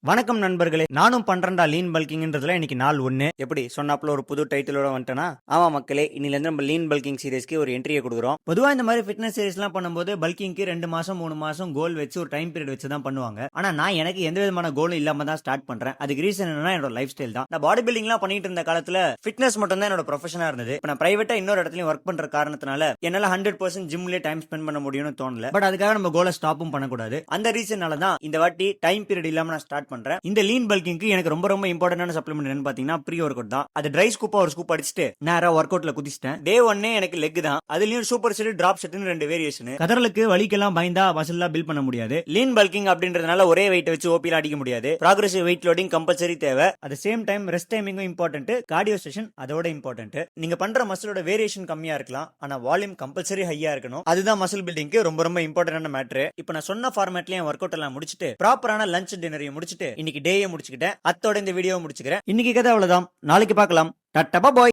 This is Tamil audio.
வணக்கம் நண்பர்களே, நானும் பண்றேன்டா லீன் பல்கிங்ன்றதுல இன்னைக்கு நாள் ஒண்ணு. எப்படி சொன்னாப்புல ஒரு புது டைட்டிலோட வந்துட்டேனா? ஆமா மக்களே, இன்னில இருந்து நம்ம லீன் பல்கிங் சீரிஸ்க்கு ஒரு என்ட்ரியை கொடுக்குறோம். பொதுவா இந்த மாதிரி ஃபிட்னஸ் சீரிஸ் எல்லாம் பண்ணும்போது பல்கிங்க்கு 2 மாசம் 3 மாசம் கோல் வச்சு ஒரு டைம் பீரியட் வச்சு தான் பண்ணுவாங்க. ஆனா நான் எனக்கு எந்த விதமான கோலும் இல்லாம தான் ஸ்டார்ட் பண்றேன். அதுக்கு ரீசன் என்னன்னா என்னோட லைஃப் ஸ்டைல் தான். நான் பாடி பில்டிங் எல்லாம் பண்ணிட்டு இருந்த காலத்துல ஃபிட்னஸ் மட்டும் தான் என்னோட ப்ரொஃபஷனா இருந்தது. இப்ப நான் பிரைவேட்டா இன்னொரு இடத்துலயும் ஒர்க் பண்ற காரணத்தினால என்னால 100% ஜிம்லயே டைம் ஸ்பெண்ட் பண்ண முடியும்னு தோணல. பட் அதுக்காக நம்ம கோலை ஸ்டாப்பும் பண்ணக்கூடாது. அந்த ரீசனால தான் இந்த வாட்டி டைம் பீரியட் இல்லாம நான் ஸ்டார்ட் பண்றேன். இந்த லீன் பல்கிங்க்கு எனக்கு ரொம்ப ரொம்ப இம்பார்ட்டன்டான சப்ளிமெண்ட் என்னன்னு பாத்தீங்கன்னா ப்ரீ ஒர்க் அவுட் தான். அது ட்ரை ஸ்கூப்பா ஒரு ஸ்கூப் அடிச்சுட்டு நேரா ஒர்க் அவுட்ல குதிச்சிட்டேன். டே 1 எனக்கு லெக் தான். அதுலயும் சூப்பர் செட் டிராப் செட்னு 2 வேரியேஷன். கதறலுக்கு வலிக்கெல்லாம் பயந்தா மசில்லாம் பில்ட் பண்ண முடியாது. லீன் பல்கிங் அப்படின்றதுனால ஒரே வெயிட் வச்சு ஓபில அடிக்க முடியாது. ப்ராக்ரெசிவ் வெயிட் லோடிங் கம்பல்சரி தேவை. அட் சேம் டைம் ரெஸ்ட் டைமிங்கும் இம்பார்ட்டன்ட். கார்டியோ செஷன் அதோட இம்பார்ட்டன்ட். நீங்க பண்ற மசிலோட வேரியேஷன் கம்மியா இருக்கலாம், ஆனா வால்யூம் கம்பல்சரி ஹையா இருக்கணும். அதுதான் மசில் பில்டிங்க்கு ரொம்ப ரொம்ப இம்பார்ட்டன்டான மேட்டர். இப்போ நான் சொன்ன ஃபார்மேட்லயே ஒர்க் அவுட் எல்லாம் முடிச்சிட்டு ப்ராப்பரான லஞ்ச் டின்னரையும் முடிச்சிட்டு இன்னைக்கு டேயை முடிச்சுக்கிட்டேன். அத்தோட இந்த வீடியோ முடிச்சுக்கிறேன். இன்னைக்கு கதை அவ்வளவுதான். நாளைக்கு பார்க்கலாம். டாடா பாய்.